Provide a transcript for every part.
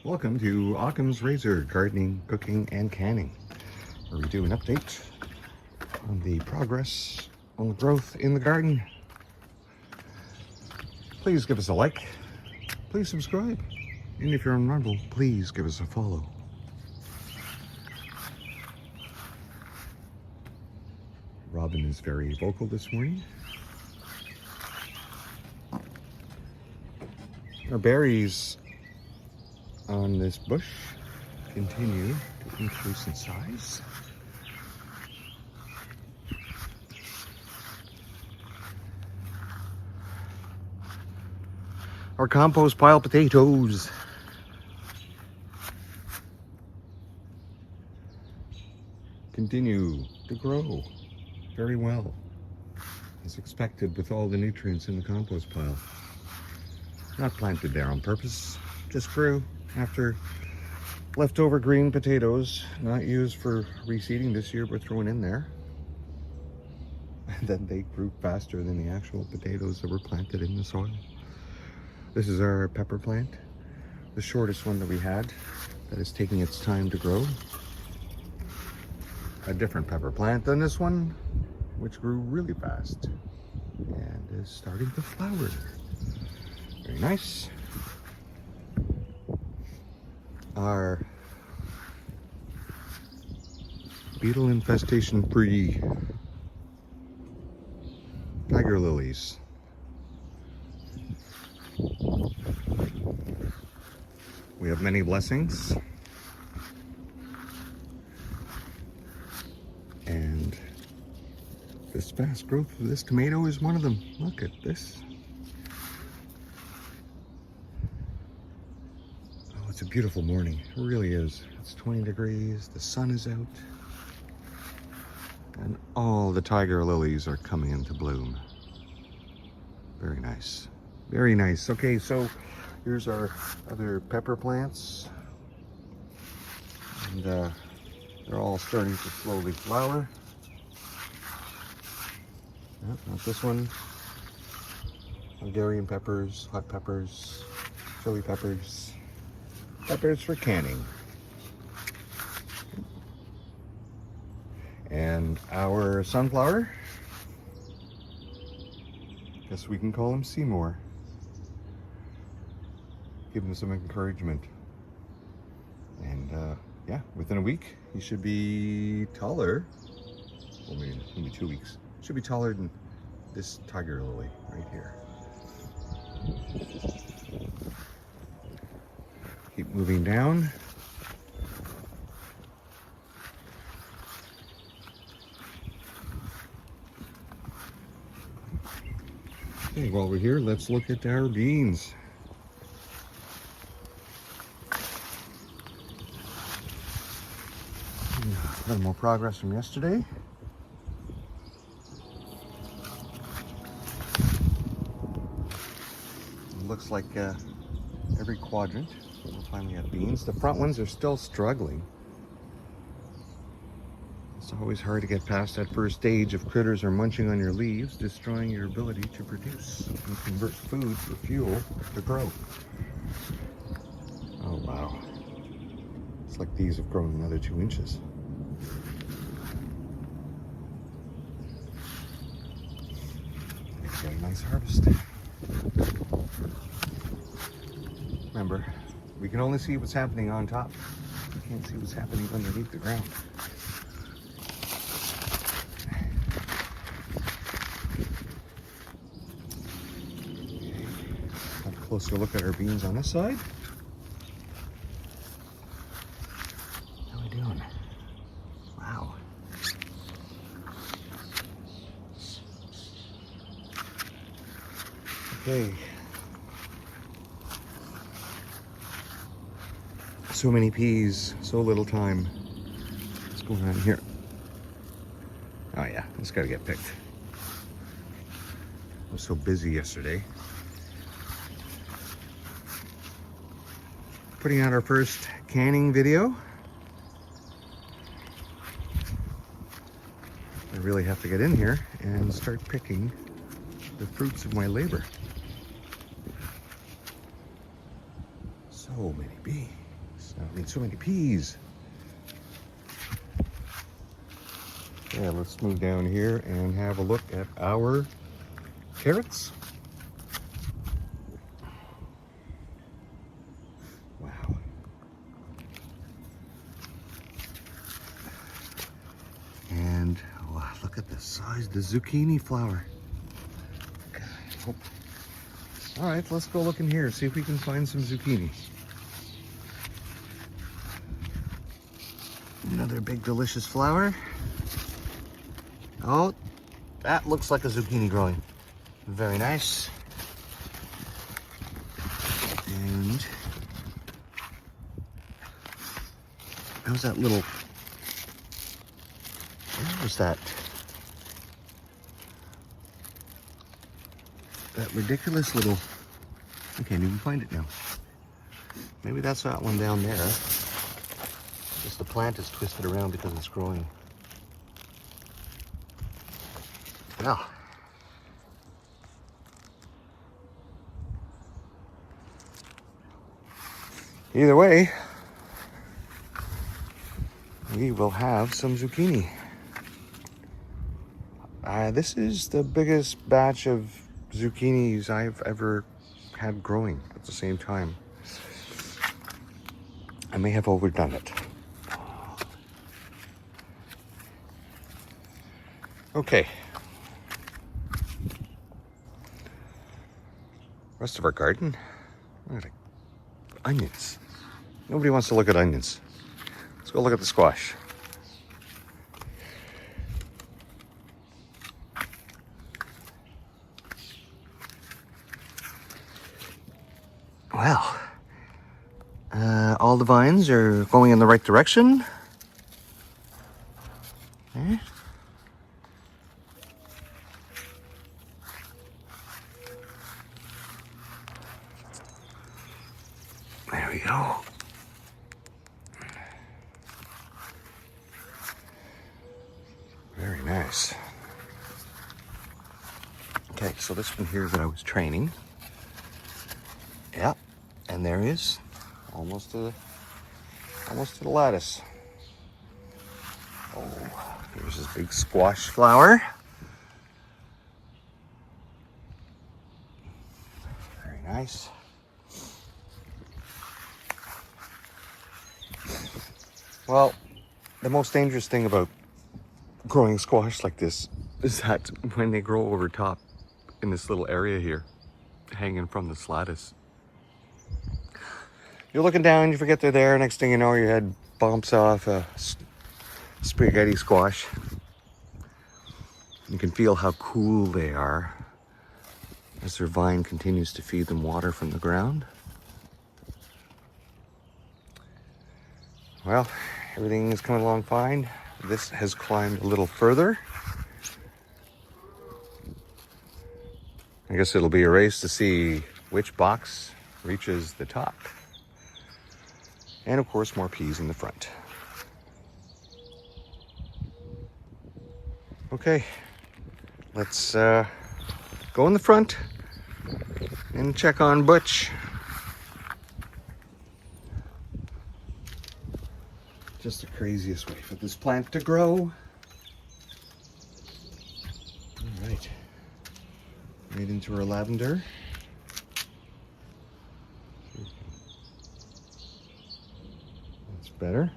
Welcome to Occam's Razor Gardening, Cooking, and Canning, where we do an update on the progress on the growth in the garden. Please give us a like, please subscribe, and if you're on Rumble, please give us a follow. Robin is very vocal this morning. Our berries on this bush continue to increase in size. Our compost pile potatoes continue to grow very well, as expected with all the nutrients in the compost pile. Not planted there on purpose, just grew after leftover green potatoes, not used for reseeding this year, but thrown in there. And then they grew faster than the actual potatoes that were planted in the soil. This is our pepper plant, the shortest one that we had, that is taking its time to grow. A different pepper plant than this one, which grew really fast and is starting to flower. Very nice. Our beetle infestation free tiger lilies. We have many blessings, and this fast growth of this tomato is one of them. Look at this. It's a beautiful morning, it really is. It's 20 degrees, the sun is out, and all the tiger lilies are coming into bloom. Very nice, very nice. Okay, so here's our other pepper plants, and they're all starting to slowly flower. Nope, not this one. Hungarian peppers, hot peppers, chili peppers. Peppers for canning. And our sunflower, guess we can call him Seymour. Give him some encouragement. And yeah, within a week, he should be taller. Well, maybe 2 weeks. Should be taller than this tiger lily right here. Keep moving down. Okay, while we're here, let's look at our beans. A little more progress from yesterday. It looks like every quadrant we'll finally have beans. The front ones are still struggling. It's always hard to get past that first stage of critters are munching on your leaves, destroying your ability to produce and convert food for fuel to grow. Oh wow. It's like these have grown another 2 inches. It's got a nice harvest. Remember, we can only see what's happening on top. We can't see what's happening underneath the ground. Okay. Have a closer look at our beans on this side. How are we doing? Wow. Okay. So many peas, so little time. What's going on here? Oh yeah, it's gotta get picked. I was so busy yesterday. Putting out our first canning video. I really have to get in here and start picking the fruits of my labor. So many bees. I mean, so many peas. Yeah, let's move down here and have a look at our carrots. Wow. And wow, look at the size of the zucchini flower. God, all right, let's go look in here, see if we can find some zucchini. Another big delicious flower. Oh, that looks like a zucchini growing. Very nice. And how's that little, what was that? That ridiculous little, I can't even find it now. Maybe that's that one down there. Just the plant is twisted around because it's growing. Well, either way, we will have some zucchini. This is the biggest batch of zucchinis I've ever had growing at the same time. I may have overdone it. Okay. Rest of our garden. Look at onions. Nobody wants to look at onions. Let's go look at the squash. Well, all the vines are going in the right direction. Okay. There we go. Very nice. Okay, so this one here that I was training. Yeah, and there is almost to the lattice. Oh, here's this big squash flower. Very nice. Well, the most dangerous thing about growing squash like this is that when they grow over top in this little area here, hanging from the lattice, you're looking down, you forget they're there, next thing you know your head bumps off a spaghetti squash. You can feel how cool they are as their vine continues to feed them water from the ground. Well, everything is coming along fine. This has climbed a little further. I guess it'll be a race to see which box reaches the top. And of course, more peas in the front. Okay, let's go in the front and check on Butch. Just the craziest way for this plant to grow. All right, right into our lavender. That's better.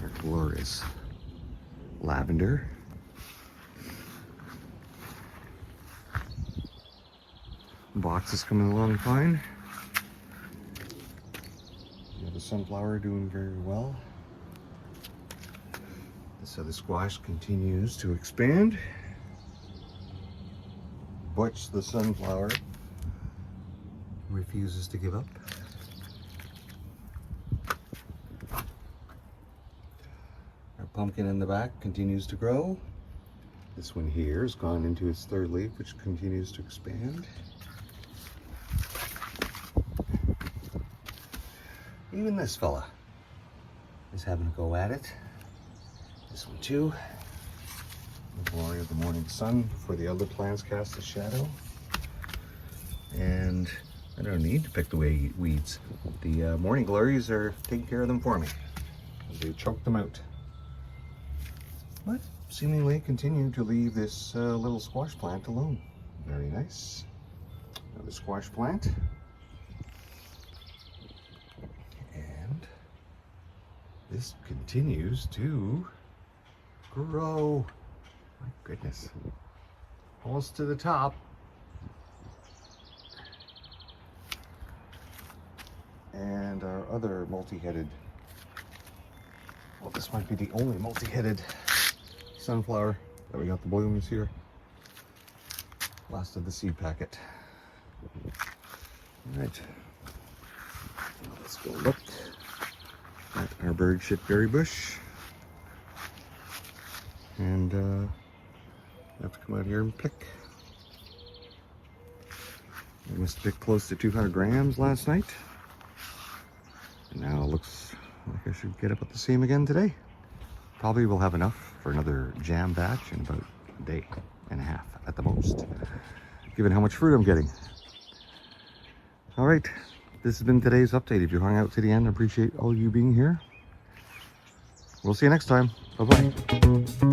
Our floor is lavender. Box is coming along fine. We have the sunflower doing very well. So the squash continues to expand. Butch, the sunflower, refuses to give up. pumpkin in the back continues to grow. This one here has gone into its third leaf, which continues to expand. Even this fella is having a go at it. This one too. The glory of the morning sun before the other plants cast a shadow. And I don't need to pick the weeds. The morning glories are taking care of them for me. They choke them out. But seemingly continue to leave this little squash plant alone. Very nice. Another squash plant. And this continues to grow. My goodness. Almost to the top. And our other multi-headed, well, this might be the only multi-headed sunflower that we got the blooms here. Last of the seed packet. All right, let's go look at our bird shit berry bush. And I have to come out here and pick. I must have picked close to 200 grams last night. And now it looks like I should get up at the same again today. Probably will have enough for another jam batch in about a day and a half at the most, given how much fruit I'm getting. All right, this has been today's update. If you hung out to the end, I appreciate all you being here. We'll see you next time. Bye-bye.